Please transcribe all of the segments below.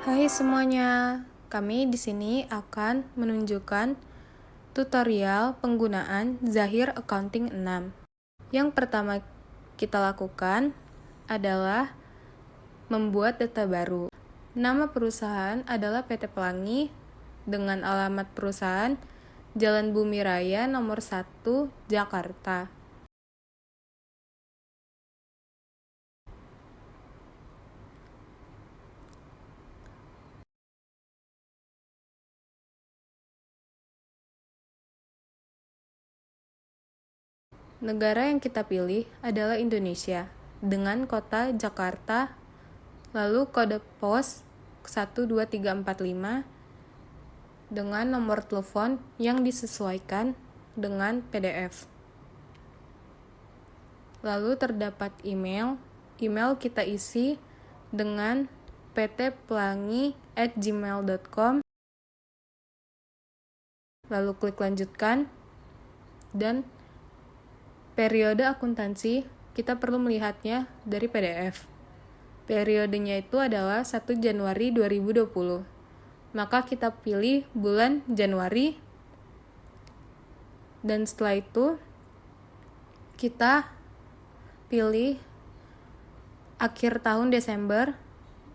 Hai semuanya, kami di sini akan menunjukkan tutorial penggunaan Zahir Accounting 6. Yang pertama kita lakukan adalah membuat data baru. Nama perusahaan adalah PT Pelangi dengan alamat perusahaan Jalan Bumi Raya nomor 1, Jakarta. Negara yang kita pilih adalah Indonesia, dengan kota Jakarta, lalu kode pos 12345, dengan nomor telepon yang disesuaikan dengan PDF. Lalu terdapat email kita isi dengan ptpelangi@gmail.com, lalu klik lanjutkan, dan periode akuntansi kita perlu melihatnya dari PDF. Periodenya itu adalah 1 Januari 2020. Maka kita pilih bulan Januari, dan setelah itu kita pilih akhir tahun Desember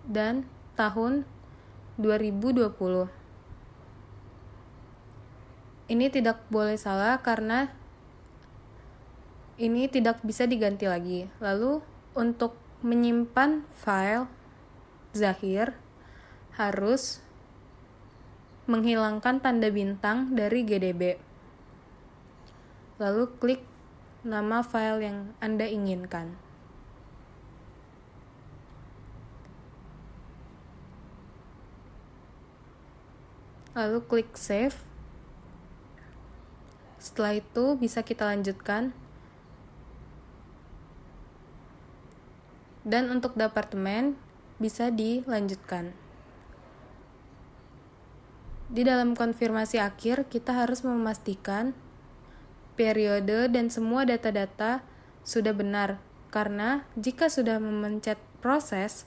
dan tahun 2020. Ini tidak boleh salah karena ini tidak bisa diganti lagi. Lalu untuk menyimpan file Zahir harus menghilangkan tanda bintang dari GDB. Lalu klik nama file yang Anda inginkan. Lalu klik save. Setelah itu bisa kita lanjutkan. Dan untuk departemen bisa dilanjutkan. Di dalam konfirmasi akhir, kita harus memastikan periode dan semua data-data sudah benar, karena jika sudah memencet proses,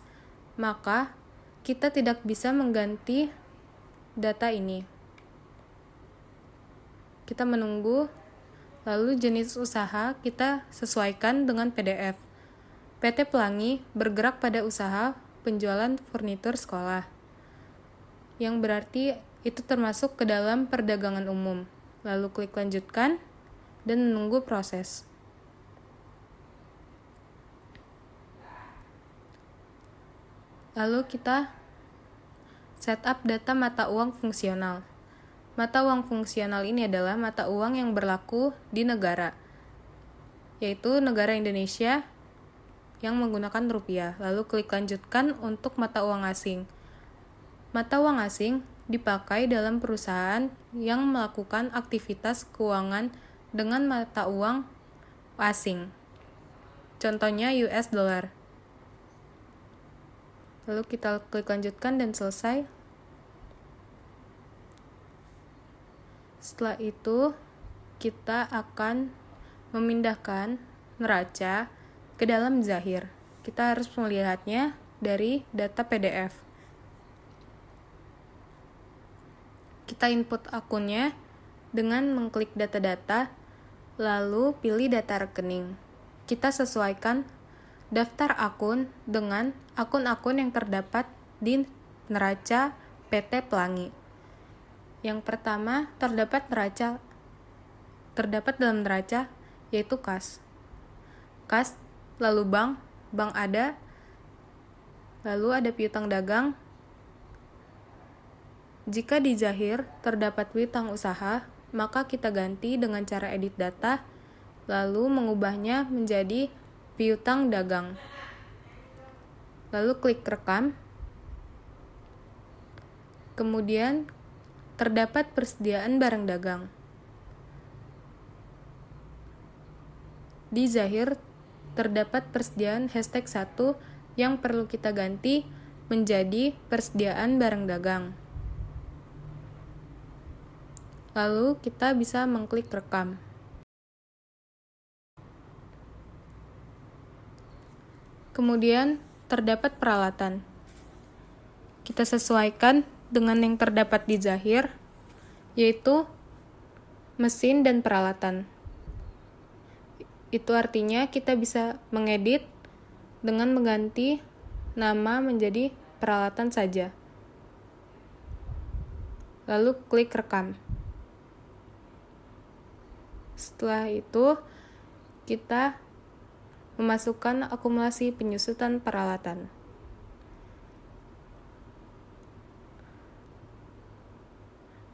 maka kita tidak bisa mengganti data ini. Kita menunggu, lalu jenis usaha kita sesuaikan dengan PDF. PT Pelangi bergerak pada usaha penjualan furnitur sekolah, yang berarti itu termasuk ke dalam perdagangan umum. Lalu klik lanjutkan dan menunggu proses. Lalu kita setup data mata uang fungsional. Mata uang fungsional ini adalah mata uang yang berlaku di negara, yaitu negara Indonesia yang menggunakan rupiah. Lalu klik lanjutkan untuk mata uang asing. Mata uang asing dipakai dalam perusahaan yang melakukan aktivitas keuangan dengan mata uang asing. Contohnya US dollar. Lalu kita klik lanjutkan dan selesai. Setelah itu, kita akan memindahkan neraca ke dalam Zahir. Kita harus melihatnya dari data PDF. Kita input akunnya dengan mengklik data-data, lalu pilih data rekening. Kita sesuaikan daftar akun dengan akun-akun yang terdapat di neraca PT Pelangi. Yang pertama terdapat dalam neraca yaitu kas, lalu bank ada, lalu ada piutang dagang. Jika di Zahir terdapat piutang usaha, maka kita ganti dengan cara edit data, lalu mengubahnya menjadi piutang dagang. Lalu klik rekam. Kemudian terdapat persediaan barang dagang. Di Zahir terdapat persediaan hashtag 1 yang perlu kita ganti menjadi persediaan barang dagang. Lalu kita bisa mengklik rekam. Kemudian terdapat peralatan. kita sesuaikan dengan yang terdapat di Zahir, yaitu mesin dan peralatan. Itu artinya kita bisa mengedit dengan mengganti nama menjadi peralatan saja. Lalu klik rekam. Setelah itu, kita memasukkan akumulasi penyusutan peralatan.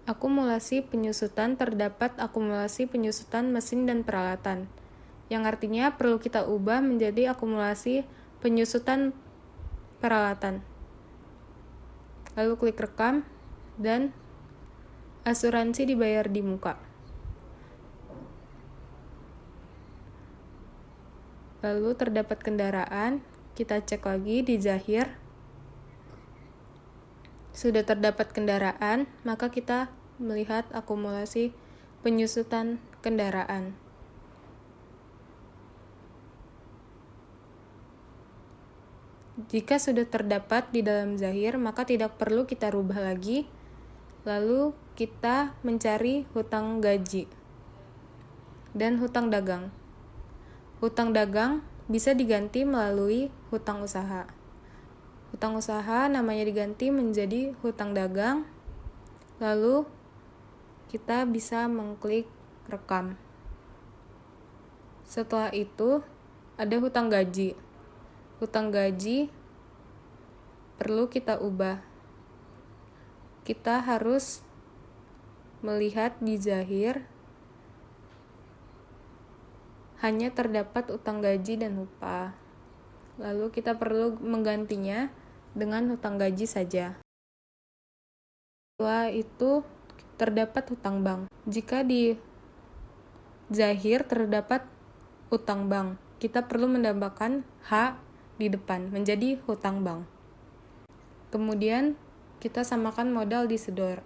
Akumulasi penyusutan terdapat akumulasi penyusutan mesin dan peralatan, yang artinya perlu kita ubah menjadi akumulasi penyusutan peralatan. Lalu klik rekam dan asuransi dibayar di muka. Lalu terdapat kendaraan, kita cek lagi di Zahir. Sudah terdapat kendaraan, maka kita melihat akumulasi penyusutan kendaraan. Jika sudah terdapat di dalam Zahir, maka tidak perlu kita rubah lagi. Lalu kita mencari hutang gaji dan hutang dagang. Hutang dagang bisa diganti melalui hutang usaha. Hutang usaha namanya diganti menjadi hutang dagang. Lalu kita bisa mengklik rekam. Setelah itu ada hutang gaji. Hutang gaji perlu kita ubah. Kita harus melihat di Zahir hanya terdapat hutang gaji dan upah. Lalu kita perlu menggantinya dengan hutang gaji saja. Setelah itu terdapat hutang bank. Jika di Zahir terdapat hutang bank, kita perlu menambahkan H di depan menjadi hutang bank. Kemudian kita samakan modal di setor.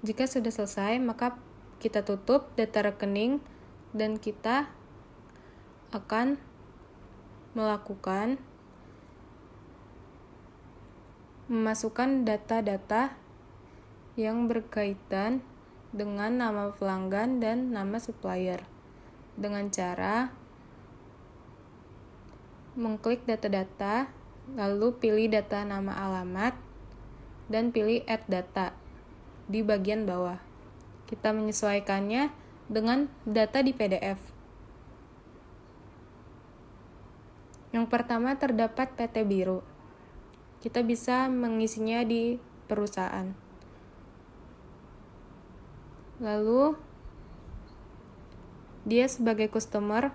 Jika sudah selesai, maka kita tutup data rekening dan kita akan melakukan memasukkan data-data yang berkaitan dengan nama pelanggan dan nama supplier dengan cara mengklik data-data, lalu pilih data nama alamat dan pilih add data di bagian bawah. Kita menyesuaikannya dengan data di PDF. Yang pertama terdapat PT Biru. Kita bisa mengisinya di perusahaan. Lalu dia sebagai customer,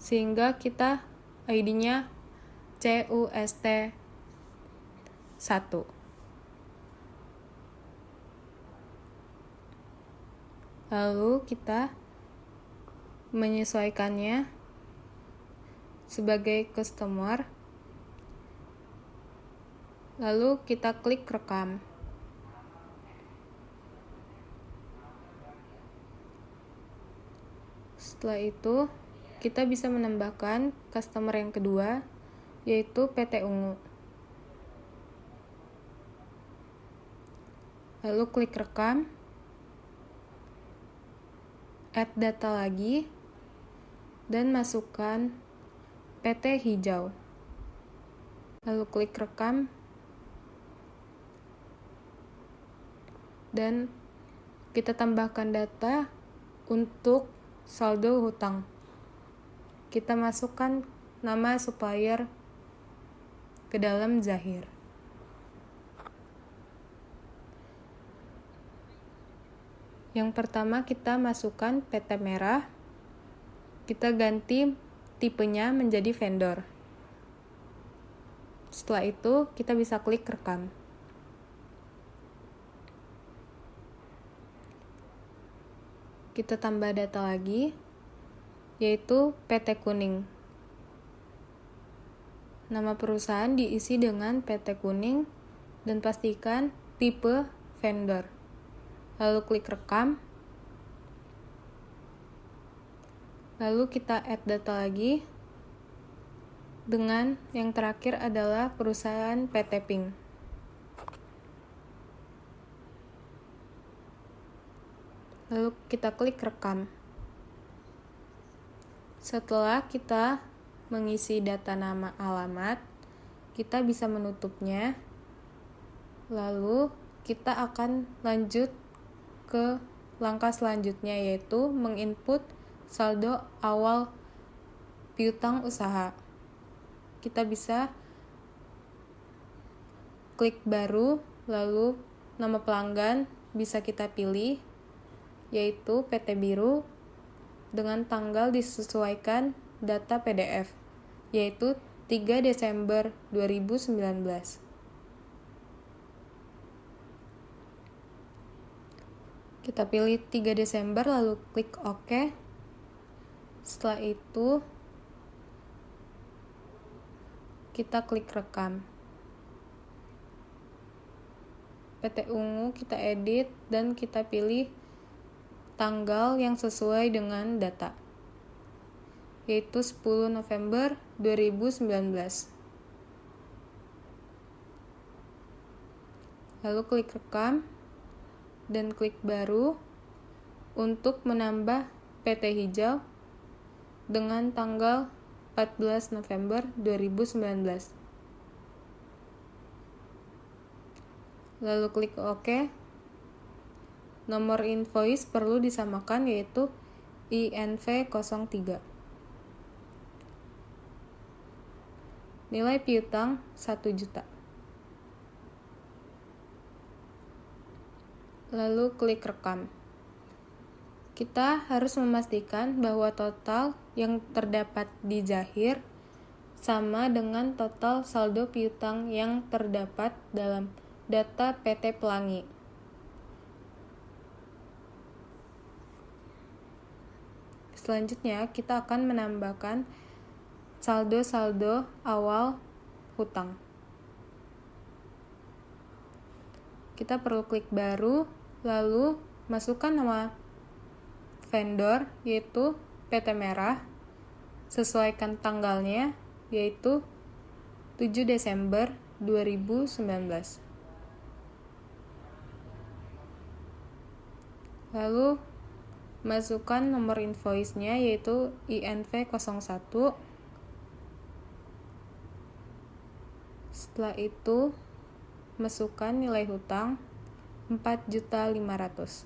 sehingga kita ID-nya CUST 1. Lalu kita menyesuaikannya sebagai customer. Lalu kita klik rekam. Setelah itu, kita bisa menambahkan customer yang kedua, yaitu PT Ungu. Lalu klik rekam, add data lagi, dan masukkan PT Hijau. Lalu klik rekam, dan kita tambahkan data untuk saldo hutang. Kita masukkan nama supplier ke dalam Zahir. Yang pertama kita masukkan PT Merah. Kita ganti tipenya menjadi vendor. Setelah itu kita bisa klik rekam. Kita tambah data lagi, yaitu PT Kuning. Nama perusahaan diisi dengan PT Kuning dan pastikan tipe vendor. Lalu klik rekam. Lalu kita add data lagi Dengan yang terakhir adalah perusahaan PT Pink. Lalu kita klik rekam. Setelah kita mengisi data nama alamat, kita bisa menutupnya. Lalu kita akan lanjut ke langkah selanjutnya, yaitu menginput saldo awal piutang usaha. Kita bisa klik baru, lalu nama pelanggan bisa kita pilih, yaitu PT Biru, dengan tanggal disesuaikan data PDF, yaitu 3 Desember 2019. Kita pilih 3 Desember, lalu klik OK. Setelah itu, kita klik rekam. PT Ungu kita edit dan kita pilih tanggal yang sesuai dengan data, yaitu 10 November 2019. Lalu klik rekam dan klik baru untuk menambah PT Hijau dengan tanggal 14 November 2019. Lalu klik OK. Nomor invoice perlu disamakan, yaitu INV03. Nilai piutang 1 juta. Lalu klik rekam. Kita harus memastikan bahwa total yang terdapat di Zahir sama dengan total saldo piutang yang terdapat dalam data PT Pelangi. Selanjutnya, kita akan menambahkan saldo-saldo awal hutang. Kita perlu klik baru, lalu masukkan nama vendor, yaitu PT Merah, sesuaikan tanggalnya, yaitu 7 Desember 2019. Lalu masukkan nomor invoice-nya, yaitu INV01. Setelah itu, masukkan nilai hutang 4.500.000.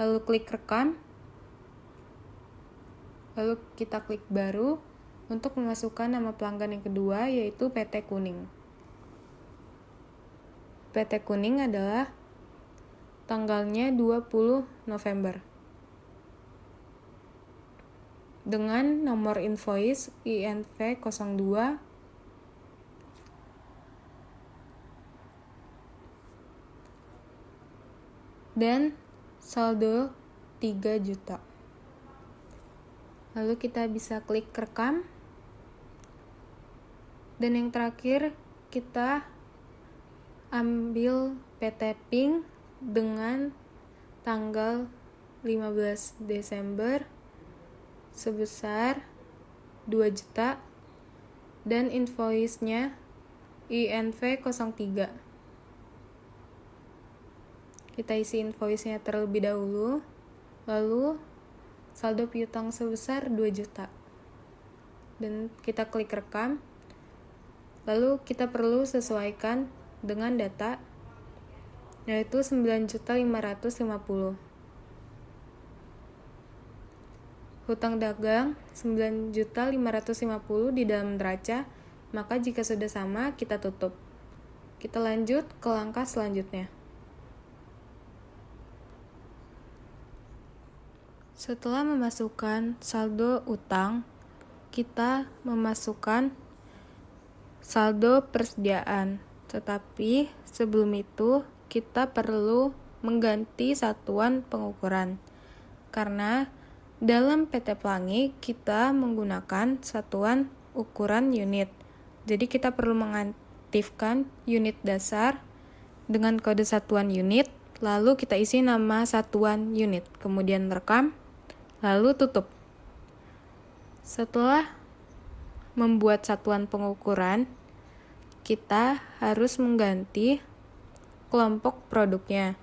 Lalu klik rekam. Lalu kita klik baru untuk memasukkan nama pelanggan yang kedua, yaitu PT Kuning. PT Kuning adalah tanggalnya 20 November. Dengan nomor invoice INV02 dan saldo 3 juta. Lalu kita bisa klik rekam. Dan yang terakhir, kita ambil PT Pink dengan tanggal 15 Desember sebesar 2 juta dan invoice-nya INV03. Kita isi invoice-nya terlebih dahulu, lalu saldo piutang sebesar 2 juta. Dan kita klik rekam. Lalu kita perlu sesuaikan dengan data, yaitu 9.550.000. Hutang dagang 9.550.000 di dalam neraca, maka jika sudah sama, kita tutup. Kita lanjut ke langkah selanjutnya. Setelah memasukkan saldo utang, kita memasukkan saldo persediaan. Tetapi sebelum itu, kita perlu mengganti satuan pengukuran. Karena dalam PT Pelangi, kita menggunakan satuan ukuran unit. Jadi kita perlu mengaktifkan unit dasar dengan kode satuan unit, lalu kita isi nama satuan unit, kemudian rekam, lalu tutup. Setelah membuat satuan pengukuran, kita harus mengganti kelompok produknya.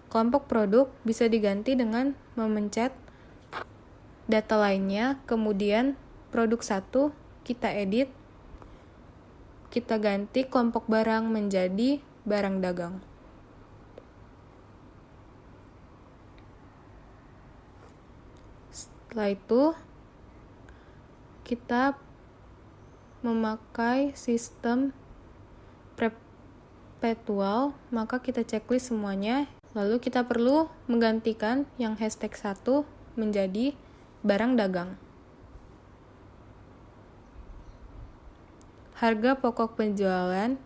Kelompok produk bisa diganti dengan memencet data lainnya, kemudian produk 1 kita edit, kita ganti kelompok barang menjadi barang dagang. Setelah itu, kita memakai sistem perpetual, maka kita checklist semuanya, lalu kita perlu menggantikan yang hashtag 1 menjadi barang dagang. Harga pokok penjualan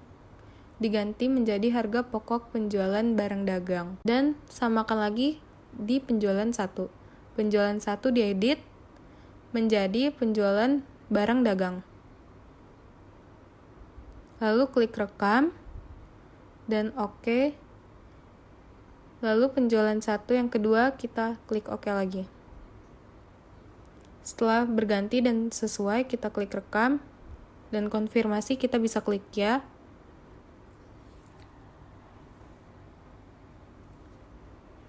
diganti menjadi harga pokok penjualan barang dagang. Dan samakan lagi di penjualan 1. Penjualan 1 diedit menjadi penjualan barang dagang. Lalu klik rekam dan OK. Lalu penjualan 1 yang kedua kita klik OK lagi. Setelah berganti dan sesuai, kita klik rekam dan konfirmasi, kita bisa klik ya.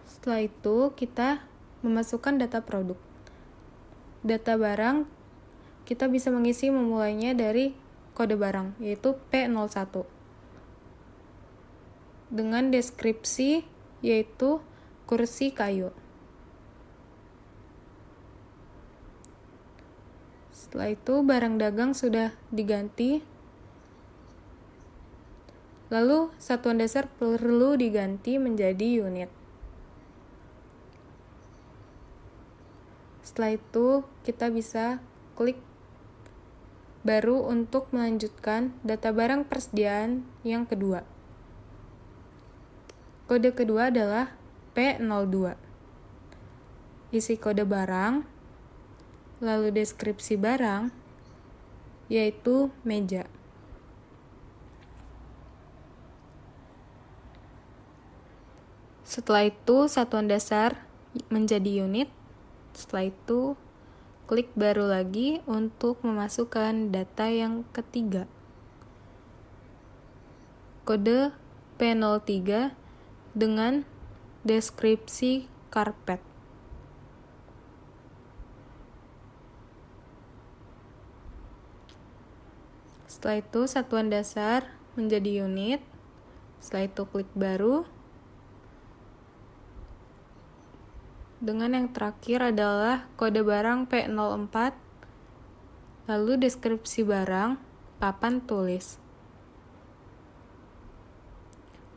Setelah itu kita memasukkan data produk. Data barang kita bisa mengisi memulainya dari kode barang, yaitu P01. Dengan deskripsi yaitu kursi kayu. Setelah itu barang dagang sudah diganti. Lalu satuan dasar perlu diganti menjadi unit. Setelah itu kita bisa klik baru untuk melanjutkan data barang persediaan yang kedua. Kode kedua adalah P02. Isi kode barang, lalu deskripsi barang, yaitu meja. Setelah itu satuan dasar menjadi unit. Setelah itu klik baru lagi untuk memasukkan data yang ketiga. Kode P03 dengan deskripsi karpet. Setelah itu satuan dasar menjadi unit. Setelah itu klik baru. Dengan yang terakhir adalah kode barang P04, lalu deskripsi barang, papan tulis.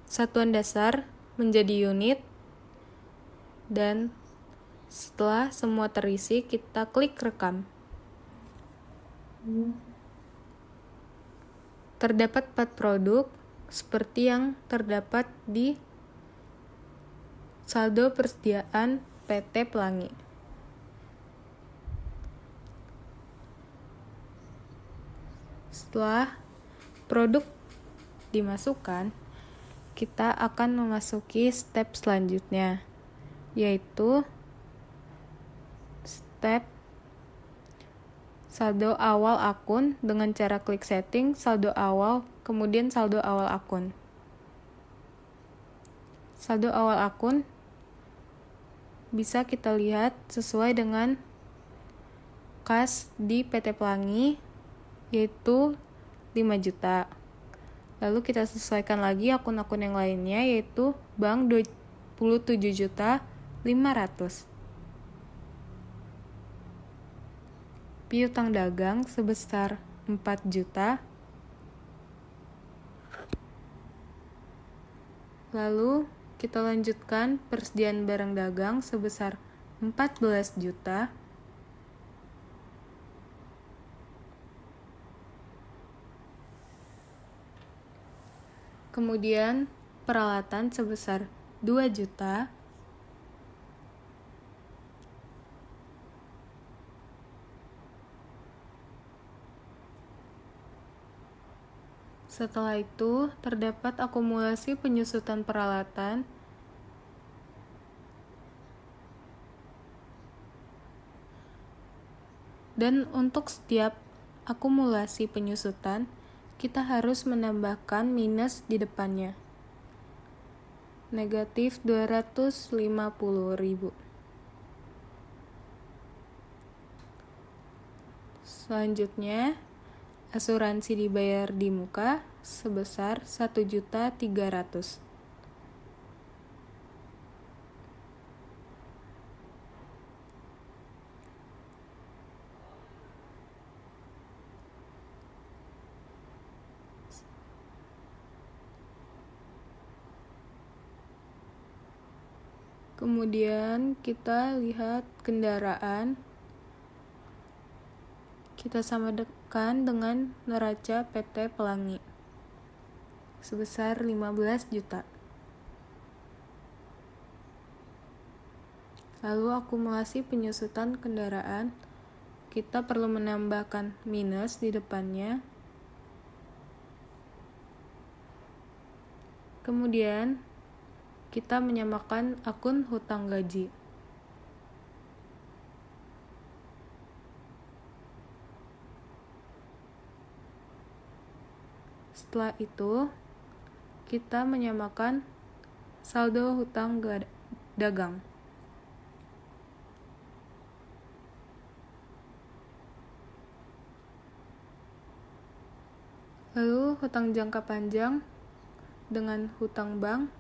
Satuan dasar menjadi unit, dan setelah semua terisi, kita klik rekam. Terdapat 4 produk, seperti yang terdapat di saldo persediaan PT Pelangi. Setelah produk dimasukkan, kita akan memasuki step selanjutnya, yaitu step saldo awal akun dengan cara klik setting, saldo awal, kemudian saldo awal akun. Saldo awal akun bisa kita lihat sesuai dengan kas di PT Pelangi, yaitu 5 juta. Lalu kita sesuaikan lagi akun-akun yang lainnya, yaitu bank 27.500.000. Piutang dagang sebesar 4 juta. Lalu kita lanjutkan persediaan barang dagang sebesar 14 juta. Kemudian peralatan sebesar 2 juta. Setelah itu, terdapat akumulasi penyusutan peralatan dan untuk setiap akumulasi penyusutan, kita harus menambahkan minus di depannya. Negatif 250.000. Selanjutnya, asuransi dibayar di muka sebesar 1.300.000. Kemudian kita lihat kendaraan. Kita samakan dengan neraca PT Pelangi sebesar 15 juta. Lalu akumulasi penyusutan kendaraan, kita perlu menambahkan minus di depannya. Kemudian kita menyamakan akun hutang gaji. Setelah itu, kita menyamakan saldo hutang dagang. Lalu hutang jangka panjang dengan hutang bank,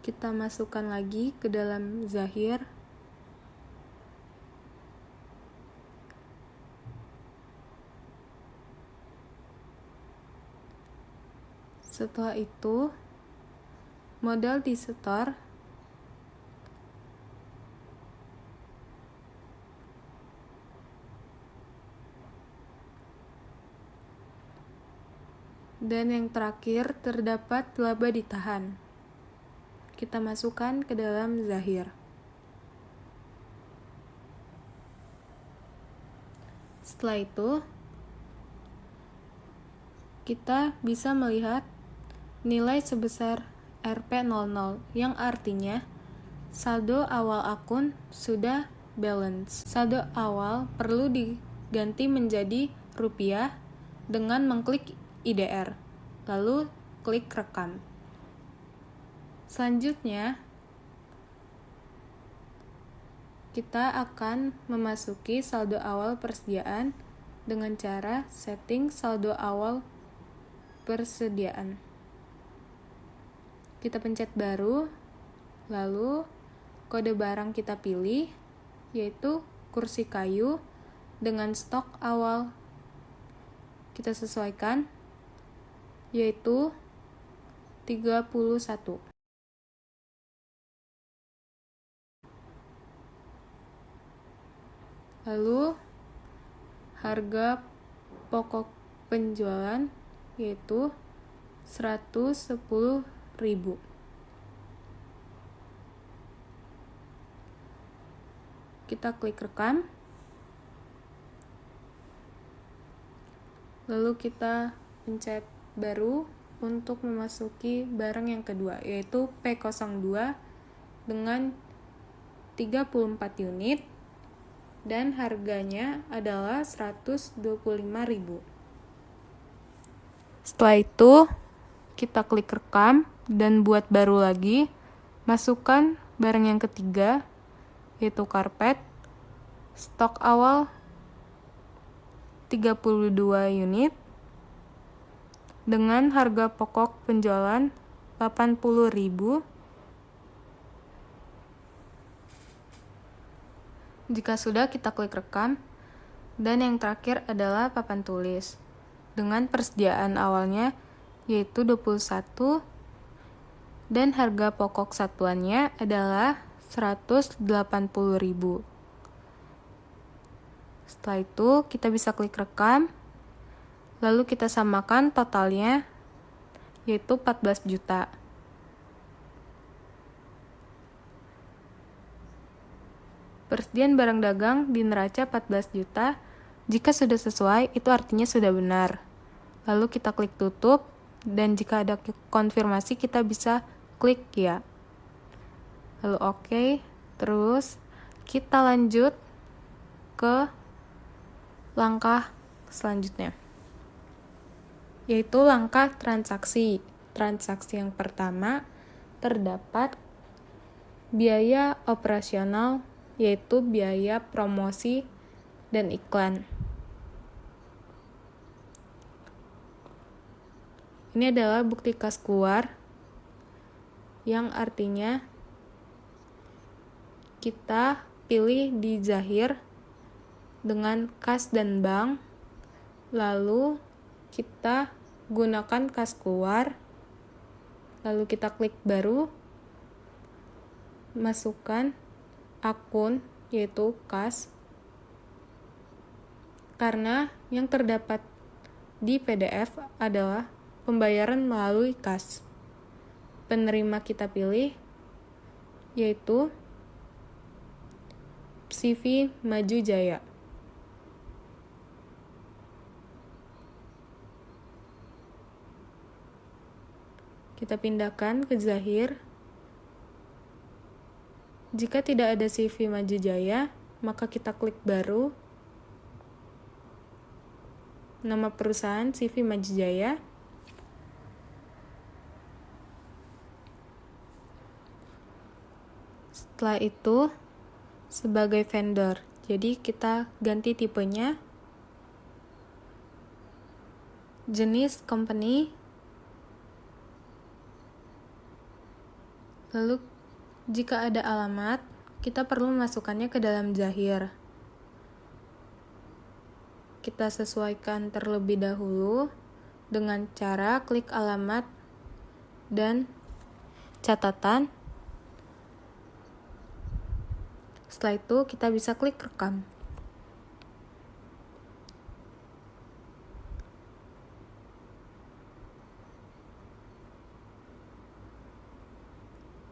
kita masukkan lagi ke dalam zahir. Setelah itu, modal disetor. Dan yang terakhir, terdapat laba ditahan. Kita masukkan ke dalam zahir. Setelah itu, kita bisa melihat nilai sebesar Rp00, yang artinya saldo awal akun sudah balance. Saldo awal perlu diganti menjadi rupiah dengan mengklik IDR, lalu klik rekam. Selanjutnya, kita akan memasuki saldo awal persediaan dengan cara setting saldo awal persediaan. Kita pencet baru, lalu kode barang kita pilih, yaitu kursi kayu dengan stok awal. Kita sesuaikan, yaitu 31. Lalu harga pokok penjualan yaitu 110.000. Kita klik rekam. Lalu kita pencet baru untuk memasuki barang yang kedua, yaitu P02 dengan 34 unit dan harganya adalah 125.000. Setelah itu, kita klik rekam dan buat baru lagi. Masukkan barang yang ketiga, yaitu karpet. Stok awal 32 unit dengan harga pokok penjualan 80.000. Jika sudah, kita klik rekam. Dan yang terakhir adalah papan tulis dengan persediaan awalnya yaitu 21 dan harga pokok satuannya adalah 180.000. Setelah itu, kita bisa klik rekam. Lalu kita samakan totalnya yaitu 14 juta. Persediaan barang dagang di neraca 14 juta. Jika sudah sesuai, itu artinya sudah benar. Lalu kita klik tutup, dan jika ada konfirmasi, kita bisa klik ya. Lalu oke. Terus kita lanjut ke langkah selanjutnya, yaitu langkah transaksi. Transaksi yang pertama terdapat biaya operasional, yaitu biaya promosi dan iklan. Ini adalah bukti kas keluar, yang artinya kita pilih di Zahir dengan kas dan bank, lalu kita gunakan kas keluar, lalu kita klik baru, masukkan akun yaitu kas, karena yang terdapat di PDF adalah pembayaran melalui kas. Penerima kita pilih yaitu CV Maju Jaya. Kita pindahkan ke Zahir. Jika tidak ada CV Maju Jaya, maka kita klik baru. Nama perusahaan CV Maju Jaya. Setelah itu, sebagai vendor. Jadi kita ganti tipenya. Jenis company. Lalu jika ada alamat, kita perlu memasukkannya ke dalam Zahir. Kita sesuaikan terlebih dahulu dengan cara klik alamat dan catatan. Setelah itu kita bisa klik rekam.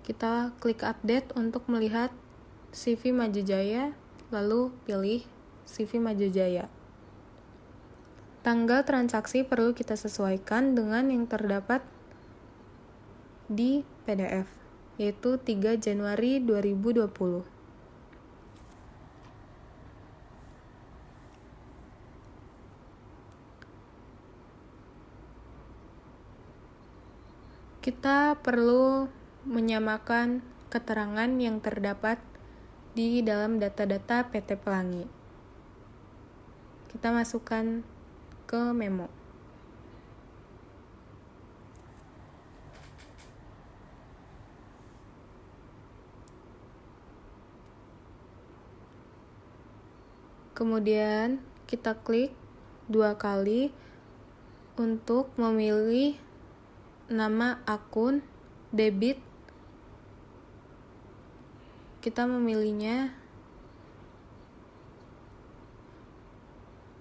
Kita klik update untuk melihat CV Maju Jaya, lalu pilih CV Maju Jaya. Tanggal transaksi perlu kita sesuaikan dengan yang terdapat di PDF, yaitu 3 Januari 2020. Kita perlu menyamakan keterangan yang terdapat di dalam data-data PT Pelangi. Kita masukkan ke memo. Kemudian kita klik 2 kali untuk memilih nama akun debit. Kita memilihnya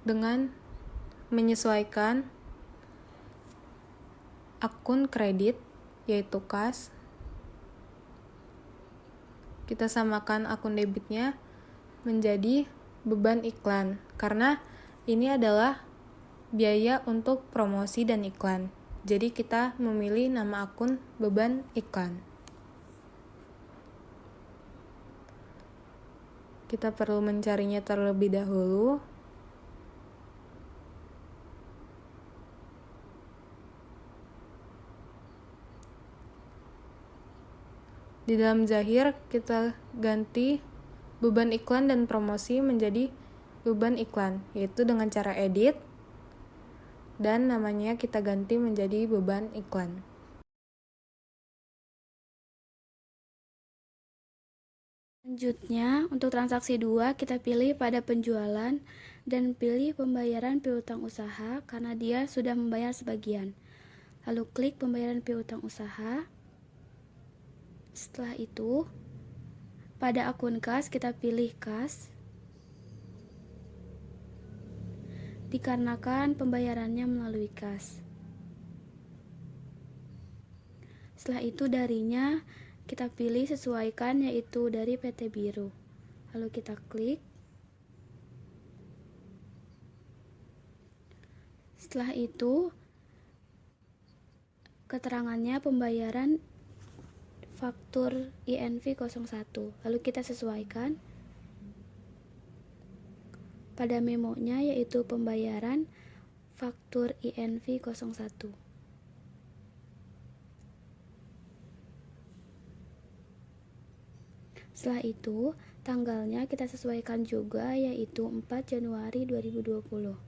dengan menyesuaikan akun kredit, yaitu kas. Kita samakan akun debitnya menjadi beban iklan, karena ini adalah biaya untuk promosi dan iklan. Jadi kita memilih nama akun beban iklan. Kita perlu mencarinya terlebih dahulu. Di dalam Zahir kita ganti beban iklan dan promosi menjadi beban iklan, yaitu dengan cara edit, dan namanya kita ganti menjadi beban iklan. Selanjutnya, untuk transaksi 2, kita pilih pada penjualan dan pilih pembayaran piutang usaha karena dia sudah membayar sebagian. Lalu klik pembayaran piutang usaha. Setelah itu, pada akun kas kita pilih kas. Dikarenakan pembayarannya melalui kas. Setelah itu darinya kita pilih sesuaikan, yaitu dari PT Biru. Lalu kita klik. Setelah itu keterangannya pembayaran faktur INV 01. Lalu kita sesuaikan. pada memonya, yaitu pembayaran faktur INV 01. Setelah itu, tanggalnya kita sesuaikan juga, yaitu 4 Januari 2020.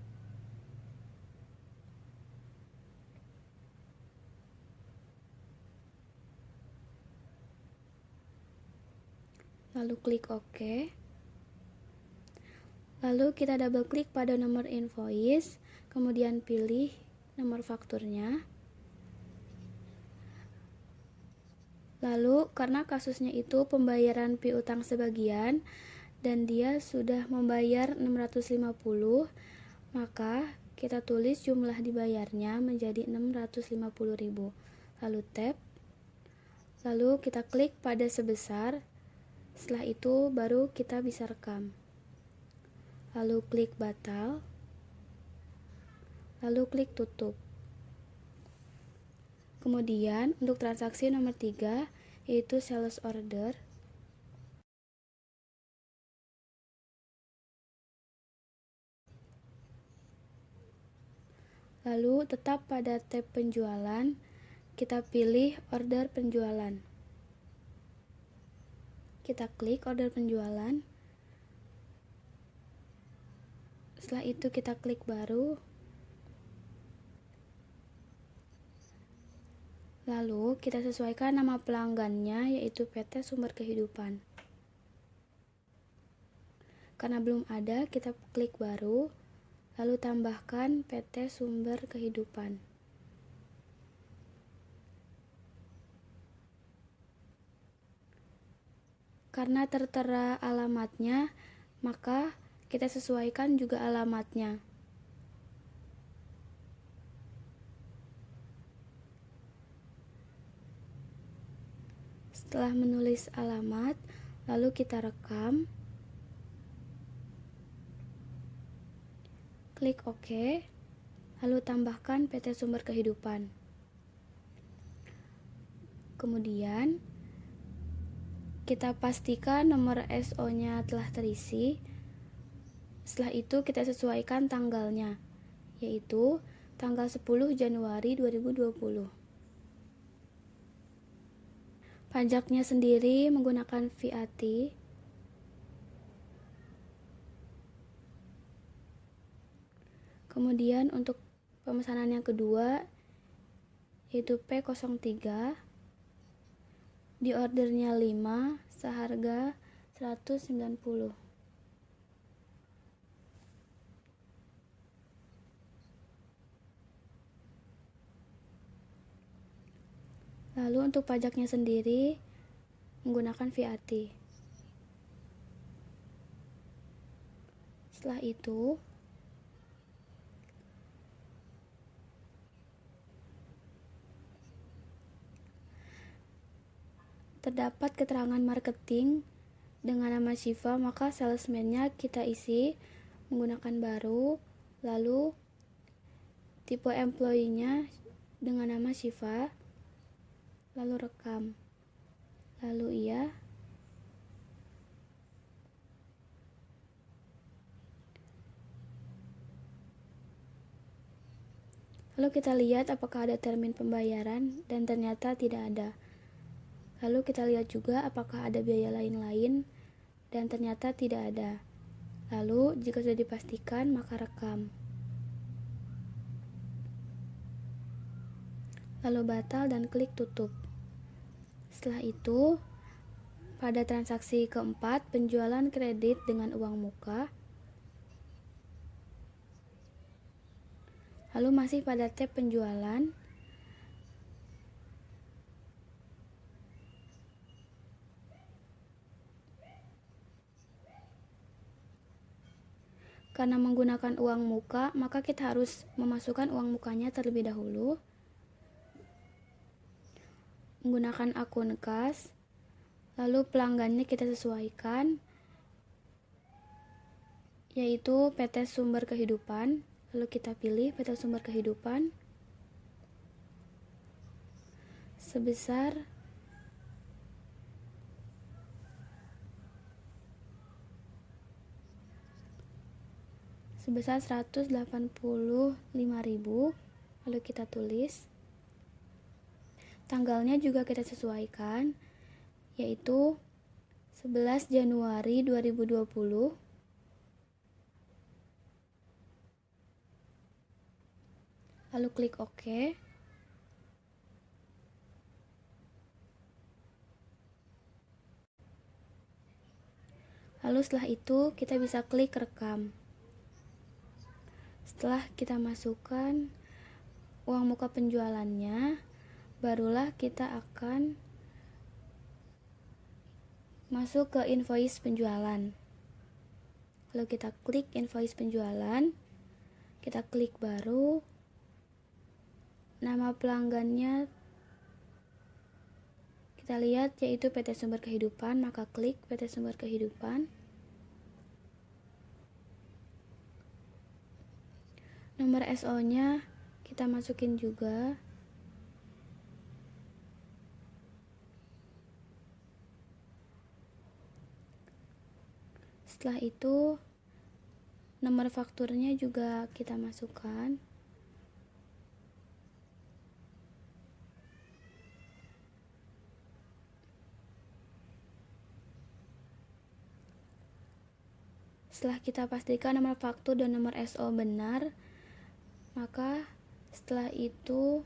Lalu klik OK. Lalu kita double klik pada nomor invoice, kemudian pilih nomor fakturnya. Lalu karena kasusnya itu pembayaran piutang sebagian dan dia sudah membayar 650, maka kita tulis jumlah dibayarnya menjadi 650.000. Lalu tab. Lalu kita klik pada sebesar. Setelah itu baru kita bisa rekam. Lalu klik batal. Lalu klik tutup. Kemudian untuk transaksi nomor 3 yaitu sales order. Lalu tetap pada tab penjualan, kita pilih order penjualan. Kita klik order penjualan. Setelah itu kita klik baru. Lalu kita sesuaikan nama pelanggannya, yaitu PT Sumber Kehidupan. Karena belum ada, kita klik baru, lalu tambahkan PT Sumber Kehidupan. Karena tertera alamatnya, maka kita sesuaikan juga alamatnya. Setelah menulis alamat, lalu kita rekam. Klik OK, lalu tambahkan PT Sumber Kehidupan. Kemudian, kita pastikan nomor SO-nya telah terisi. Setelah itu kita sesuaikan tanggalnya, yaitu tanggal 10 Januari 2020. Pajaknya sendiri menggunakan VAT. Kemudian untuk pemesanan yang kedua, yaitu P03, di ordernya 5, seharga 190. Lalu untuk pajaknya sendiri menggunakan VAT. Setelah itu, terdapat keterangan marketing dengan nama Syifa, maka salesman-nya kita isi menggunakan baru, lalu tipe employee-nya dengan nama Syifa, lalu rekam, lalu iya, lalu kita lihat apakah ada termin pembayaran dan ternyata tidak ada. Lalu kita lihat juga apakah ada biaya lain-lain dan ternyata tidak ada. Lalu jika sudah dipastikan maka rekam. Lalu batal dan klik tutup. Setelah itu, pada transaksi keempat, penjualan kredit dengan uang muka. Lalu masih pada tab penjualan. Karena menggunakan uang muka, maka kita harus memasukkan uang mukanya terlebih dahulu. Menggunakan akun kas, lalu pelanggannya kita sesuaikan, yaitu PT Sumber Kehidupan. Lalu kita pilih PT Sumber Kehidupan sebesar sebesar 185.000. Lalu kita tulis. Tanggalnya juga kita sesuaikan, yaitu 11 Januari 2020. Lalu klik OK. Lalu setelah itu kita bisa klik rekam. Setelah kita masukkan uang muka penjualannya, barulah kita akan masuk ke invoice penjualan. Lalu kita klik invoice penjualan, kita klik baru, nama pelanggannya kita lihat yaitu PT Sumber Kehidupan, maka klik PT Sumber Kehidupan. Nomor SO-nya kita masukin juga. Setelah itu nomor fakturnya juga kita masukkan. Setelah kita pastikan nomor faktur dan nomor SO benar, maka setelah itu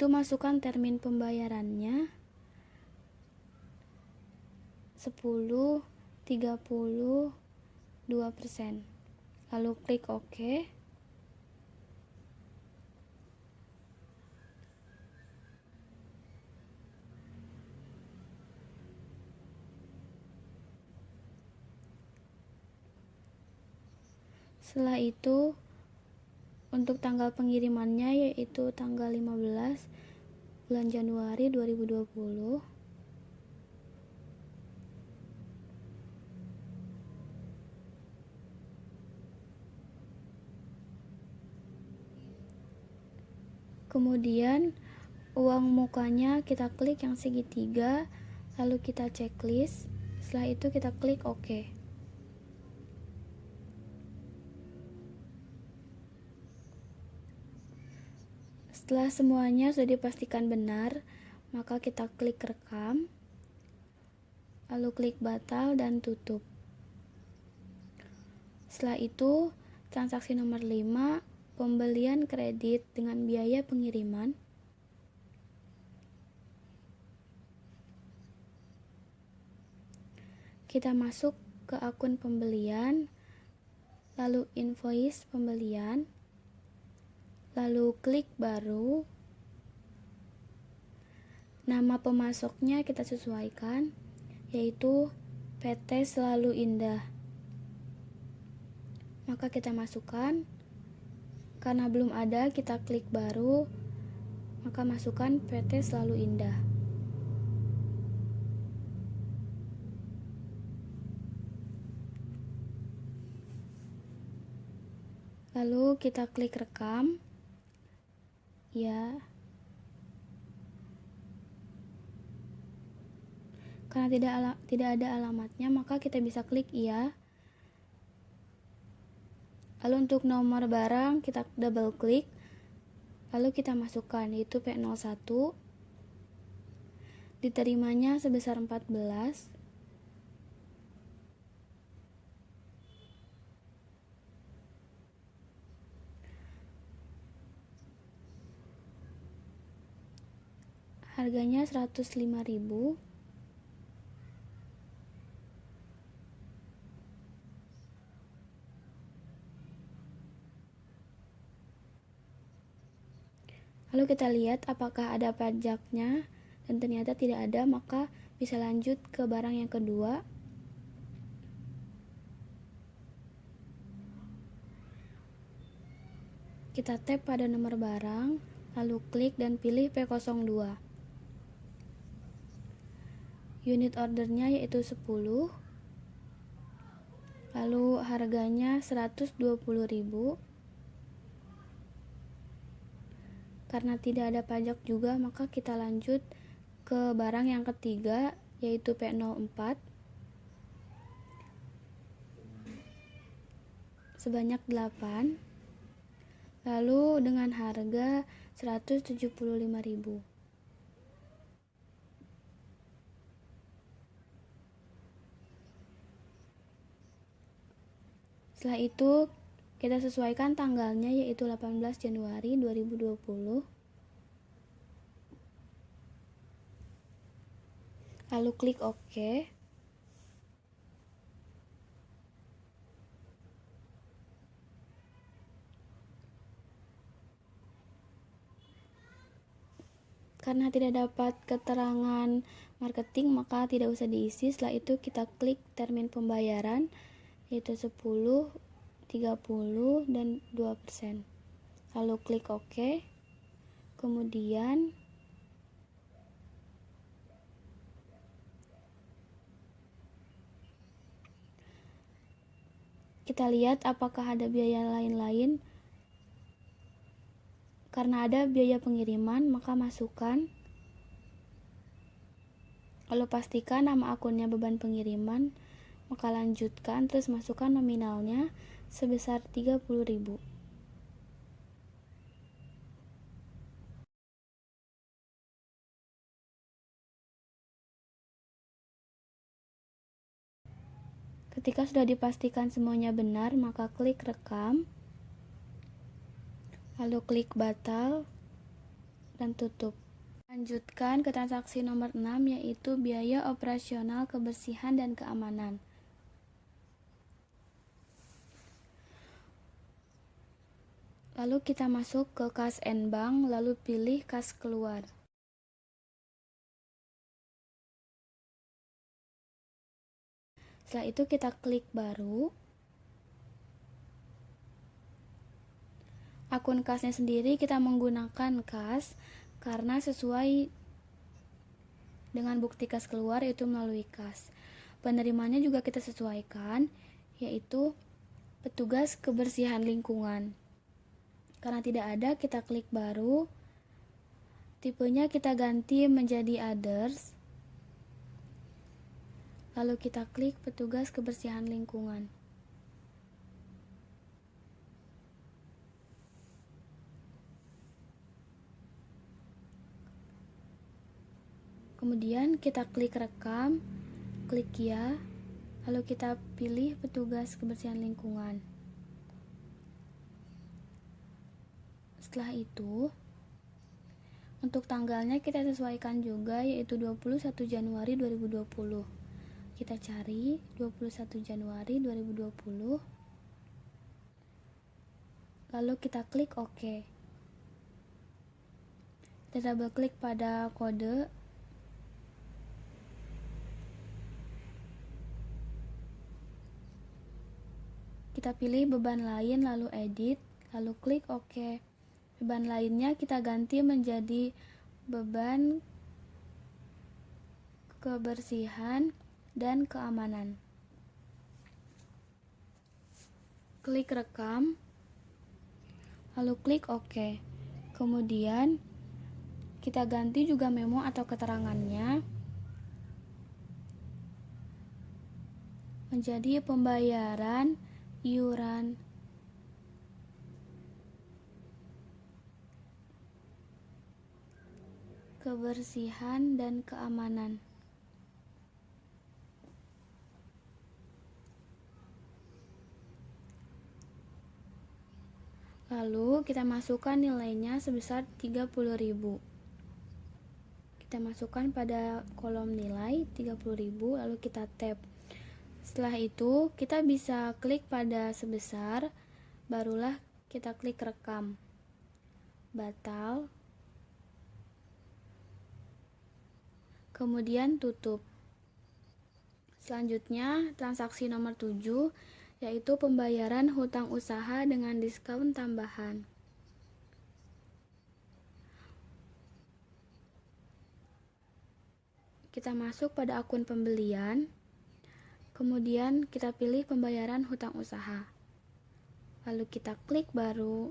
masukkan termin pembayarannya 10,32%. Lalu klik OK. Setelah itu untuk tanggal pengirimannya yaitu tanggal 15 bulan Januari 2020. Kemudian uang mukanya kita klik yang segitiga, lalu kita checklist. Setelah itu kita klik OK. Setelah semuanya sudah dipastikan benar, maka kita klik rekam, lalu klik batal dan tutup. Setelah itu, transaksi nomor 5, pembelian kredit dengan biaya pengiriman. Kita masuk ke akun pembelian, lalu invoice pembelian, lalu klik baru. Nama pemasoknya kita sesuaikan, yaitu PT Selalu Indah. Maka kita masukkan. Karena belum ada, kita klik baru, maka masukkan PT Selalu Indah. Lalu kita klik rekam. Ya. Karena tidak ada alamatnya, maka kita bisa klik iya. Lalu untuk nomor barang kita double klik, lalu kita masukkan yaitu P01, diterimanya sebesar 14, harganya 105.000. Lalu kita lihat apakah ada pajaknya, dan ternyata tidak ada, maka bisa lanjut ke barang yang kedua. Kita tap pada nomor barang, lalu klik dan pilih P02. Unit ordernya yaitu 10. lalu harganya 120.000. Karena tidak ada pajak juga, maka kita lanjut ke barang yang ketiga, yaitu P04 sebanyak 8, lalu dengan harga 175.000. Setelah itu kita sesuaikan tanggalnya, yaitu 18 Januari 2020. Lalu klik OK. Karena tidak dapat keterangan marketing, maka tidak usah diisi. Setelah itu kita klik termin pembayaran, yaitu 10, 30, dan 2%. Lalu klik OK. Kemudian kita lihat apakah ada biaya lain-lain. Karena ada biaya pengiriman, maka masukkan. Lalu pastikan nama akunnya beban pengiriman, maka lanjutkan, terus masukkan nominalnya sebesar 30.000. Ketika sudah dipastikan semuanya benar, maka klik rekam, lalu klik batal, dan tutup. Lanjutkan ke transaksi nomor 6, yaitu biaya operasional kebersihan dan keamanan. Lalu kita masuk ke kas and bank, lalu pilih kas keluar. Setelah itu kita klik baru. Akun kasnya sendiri kita menggunakan kas karena sesuai dengan bukti kas keluar, yaitu melalui kas. Penerimanya juga kita sesuaikan, yaitu petugas kebersihan lingkungan. Karena tidak ada, kita klik baru. Tipenya kita ganti menjadi others. Lalu kita klik petugas kebersihan lingkungan. Kemudian kita klik rekam, klik ya, lalu kita pilih petugas kebersihan lingkungan. Setelah itu, untuk tanggalnya kita sesuaikan juga, yaitu 21 Januari 2020. Kita cari 21 Januari 2020. Lalu kita klik OK. Kita double klik pada kode. Kita pilih beban lain, lalu edit, lalu klik OK. Beban lainnya kita ganti menjadi beban kebersihan dan keamanan. Klik rekam, lalu klik OK. Kemudian kita ganti juga memo atau keterangannya menjadi pembayaran iuran kebersihan dan keamanan. Lalu kita masukkan nilainya sebesar 30.000. Kita masukkan pada kolom nilai 30.000, lalu kita tab. Setelah itu kita bisa klik pada sebesar, barulah kita klik rekam, batal, kemudian tutup. Selanjutnya transaksi nomor 7, yaitu pembayaran hutang usaha dengan diskon tambahan. Kita masuk pada akun pembelian, Kemudian kita pilih pembayaran hutang usaha. Lalu kita klik baru.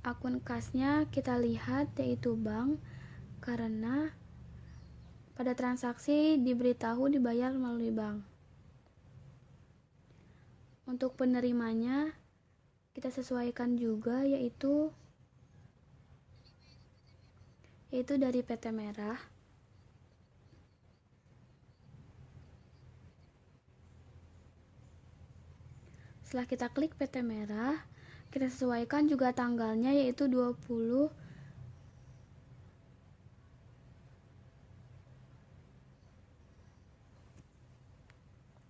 Akun kasnya kita lihat yaitu bank, karena pada transaksi diberitahu dibayar melalui bank. Untuk penerimanya kita sesuaikan juga yaitu dari PT Merah. Setelah kita klik PT Merah, kita sesuaikan juga tanggalnya yaitu 20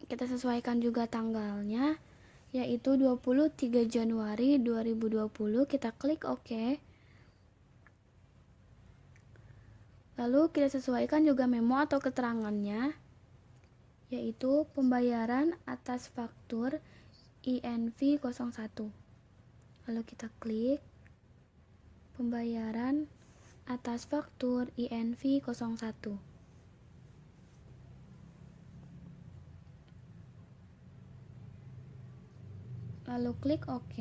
kita sesuaikan juga tanggalnya yaitu 23 Januari 2020. Kita klik OK. Lalu kita sesuaikan juga memo atau keterangannya yaitu pembayaran atas faktur INV 01. Lalu kita klik pembayaran atas faktur INV 01. Lalu klik OK.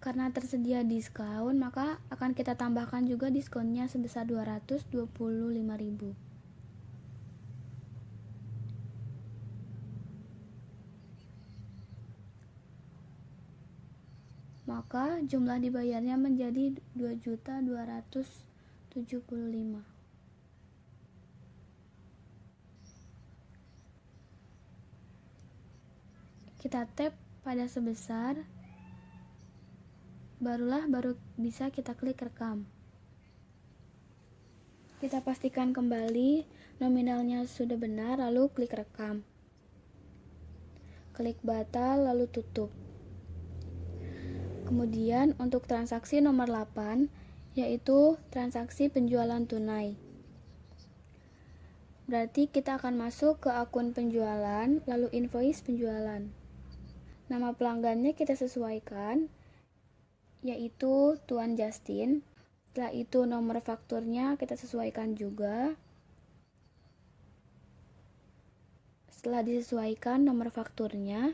Karena tersedia diskon, maka akan kita tambahkan juga diskonnya sebesar 225.000. Maka jumlah dibayarnya menjadi 2.275.000. Kita tap pada sebesar, baru bisa kita klik rekam. Kita pastikan kembali nominalnya sudah benar, lalu klik rekam. Klik batal, lalu tutup. Kemudian untuk transaksi nomor 8, yaitu transaksi penjualan tunai. Berarti kita akan masuk ke akun penjualan, lalu invoice penjualan. Nama pelanggannya kita sesuaikan, yaitu Tuan Justin. Setelah itu nomor fakturnya kita sesuaikan juga. Setelah disesuaikan nomor fakturnya,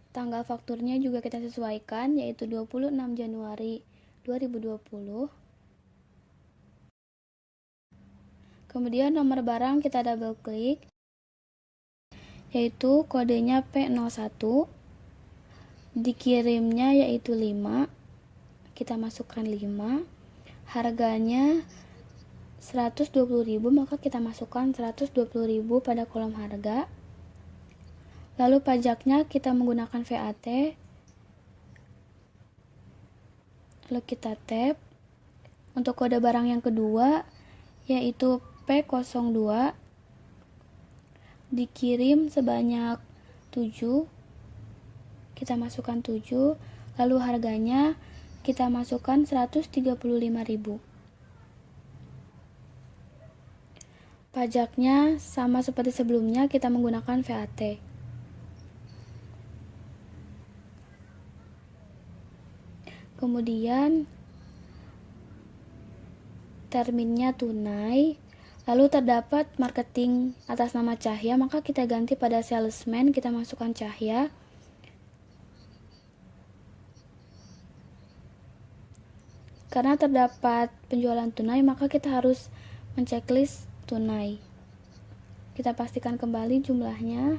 tanggal fakturnya juga kita sesuaikan yaitu 26 Januari 2020. Kemudian nomor barang kita double klik yaitu kodenya P01. Dikirimnya yaitu 5, kita masukkan 5, harganya 120.000, maka kita masukkan 120.000 pada kolom harga. Lalu pajaknya kita menggunakan VAT, lalu kita tap. Untuk kode barang yang kedua yaitu P02, dikirim sebanyak 7, kita masukkan 7, lalu harganya kita masukkan 135.000. Pajaknya sama seperti sebelumnya, kita menggunakan VAT. Kemudian terminnya tunai, lalu terdapat marketing atas nama Cahya, maka kita ganti pada salesman, kita masukkan Cahya. Karena terdapat penjualan tunai, maka kita harus menceklis tunai. Kita pastikan kembali jumlahnya.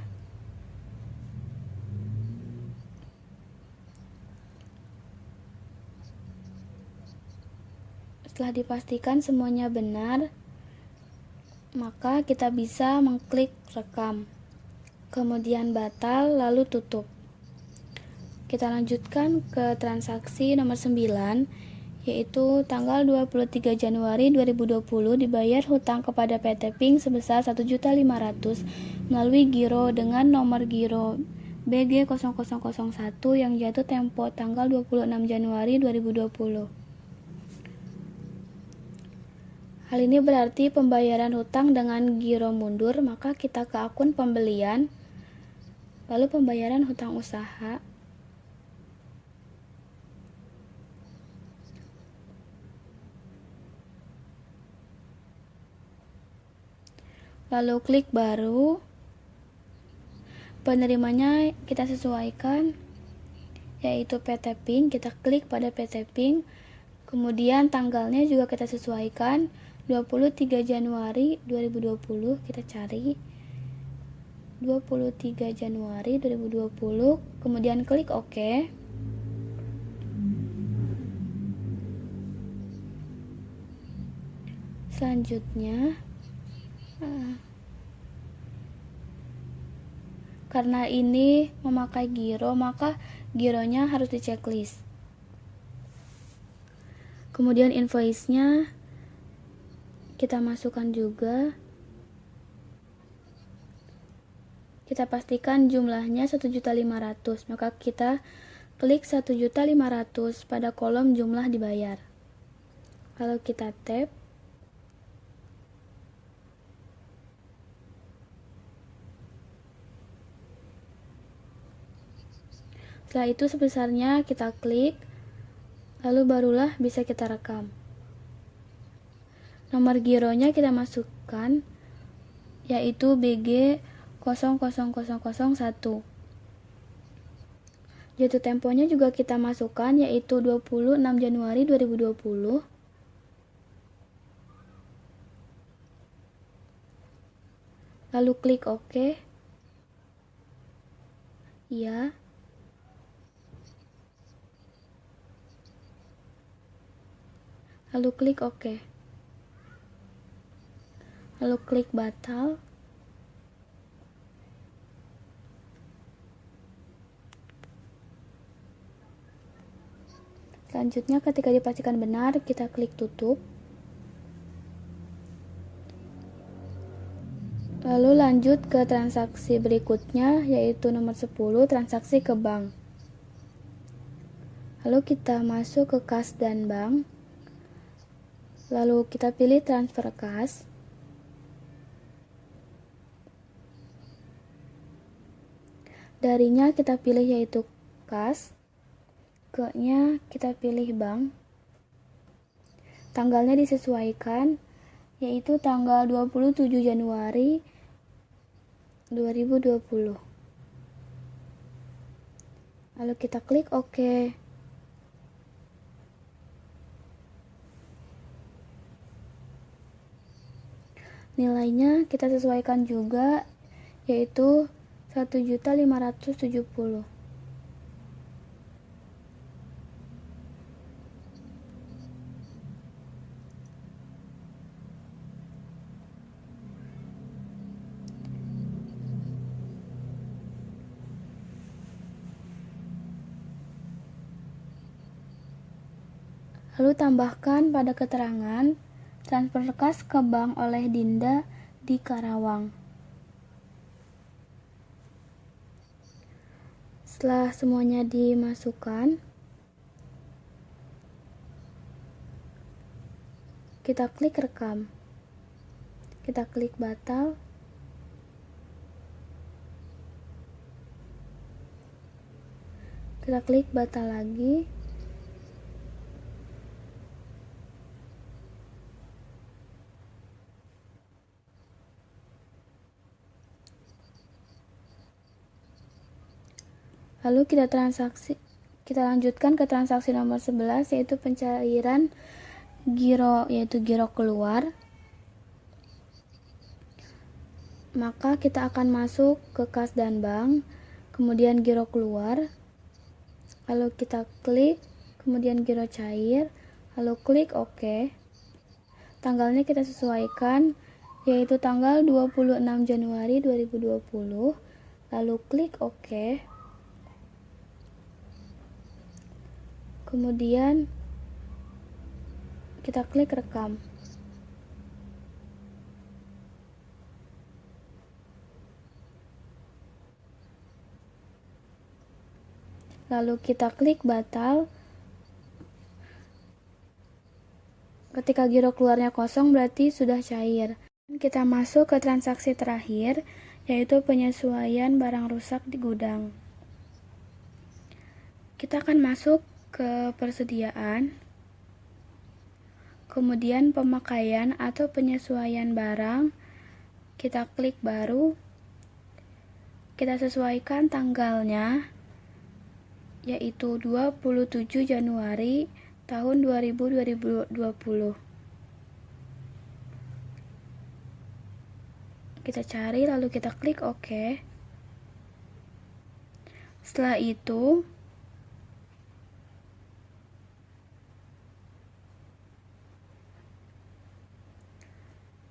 Setelah dipastikan semuanya benar, maka kita bisa mengklik rekam. Kemudian batal, lalu tutup. Kita lanjutkan ke transaksi nomor 9, yaitu tanggal 23 Januari 2020 dibayar hutang kepada PT Pink sebesar 1.500.000 melalui giro dengan nomor giro BG0001 yang jatuh tempo tanggal 26 Januari 2020. Hal ini berarti pembayaran hutang dengan giro mundur, maka kita ke akun pembelian, lalu pembayaran hutang usaha. lalu klik baru. Penerimanya kita sesuaikan, yaitu PT Pink. Kita klik pada PT Pink. Kemudian tanggalnya juga kita sesuaikan, 23 Januari 2020. Kita cari 23 Januari 2020. Kemudian klik OK. Selanjutnya, karena ini memakai giro, maka gironya harus di checklist. Kemudian invoice-nya kita masukkan juga. Kita pastikan jumlahnya 1.500.000, maka kita klik 1.500.000 pada kolom jumlah dibayar. Lalu kita tap. Setelah itu sebesarnya kita klik, lalu barulah bisa kita rekam. Nomor gironya kita masukkan, yaitu BG 00001. Jatuh temponya juga kita masukkan, yaitu 26 Januari 2020. Lalu klik OK. Iya. Lalu klik OK. Lalu klik batal. Selanjutnya ketika dipastikan benar, kita klik tutup. Lalu lanjut ke transaksi berikutnya, yaitu nomor 10, transaksi ke bank. Lalu kita masuk ke kas dan bank. Lalu kita pilih transfer kas. Darinya kita pilih yaitu kas. Ke-nya kita pilih bank. Tanggalnya disesuaikan, yaitu tanggal 27 Januari 2020. Lalu kita klik OK. Nilainya kita sesuaikan juga, yaitu 1.570.000. Lalu tambahkan pada keterangan transfer kas ke bank oleh Dinda di Karawang. Setelah semuanya dimasukkan, kita klik rekam. Kita klik batal. Kita klik batal lagi. Lalu kita lanjutkan ke transaksi nomor 11, yaitu pencairan giro, yaitu giro keluar. Maka kita akan masuk ke kas dan bank, kemudian giro keluar. Lalu kita klik, kemudian giro cair, lalu klik OK. Tanggalnya kita sesuaikan, yaitu tanggal 26 Januari 2020. Lalu klik OK. Kemudian kita klik rekam. Lalu kita klik batal. Ketika giro keluarnya kosong berarti sudah cair. Kita masuk ke transaksi terakhir, yaitu penyesuaian barang rusak di gudang. Kita akan masuk ke persediaan, kemudian pemakaian atau penyesuaian barang, kita klik baru, kita sesuaikan tanggalnya, yaitu 27 Januari tahun 2020. Kita cari lalu kita klik OK. Setelah itu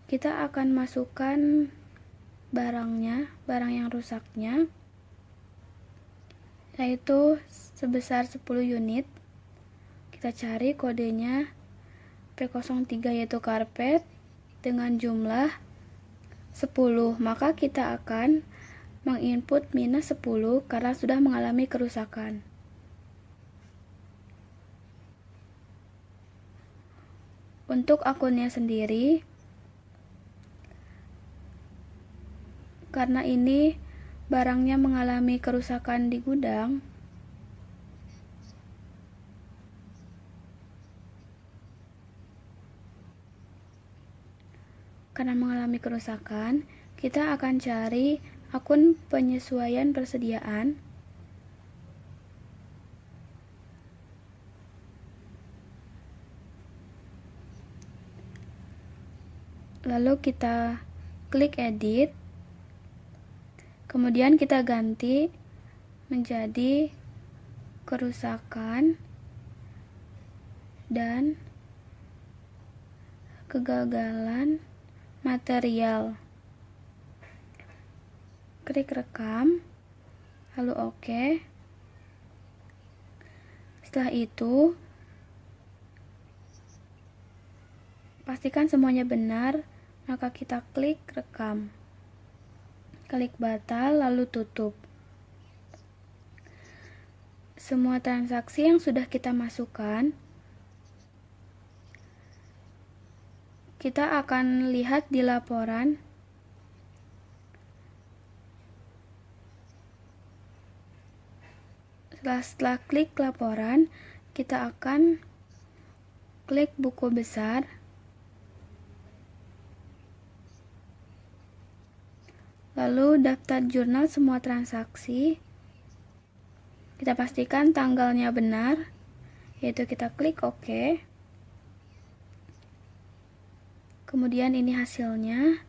kita akan masukkan barang yang rusaknya, yaitu sebesar 10 unit. Kita cari kodenya P03 yaitu karpet dengan jumlah 10. Maka kita akan menginput minus 10 karena sudah mengalami kerusakan. Untuk akunnya sendiri, karena ini barangnya mengalami kerusakan di gudang, kita akan cari akun penyesuaian persediaan. Lalu kita klik edit. Kemudian kita ganti menjadi kerusakan dan kegagalan material. Klik rekam, lalu OK. Setelah itu, pastikan semuanya benar, maka kita klik rekam. Klik batal, lalu tutup. Semua transaksi yang sudah kita masukkan, kita akan lihat di laporan. Setelah klik laporan, kita akan klik buku besar. Lalu daftar jurnal semua transaksi. Kita pastikan tanggalnya benar, yaitu kita klik OK. Kemudian ini hasilnya.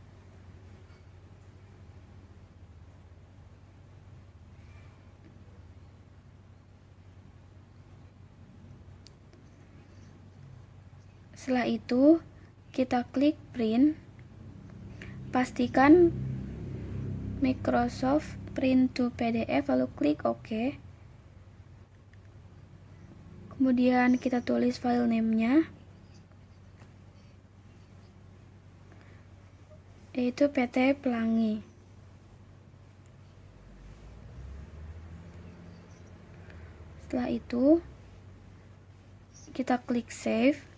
Setelah itu, kita klik print. Pastikan Microsoft Print to PDF, lalu klik OK. Kemudian kita tulis file name-nya, yaitu PT Pelangi. Setelah itu, kita klik save.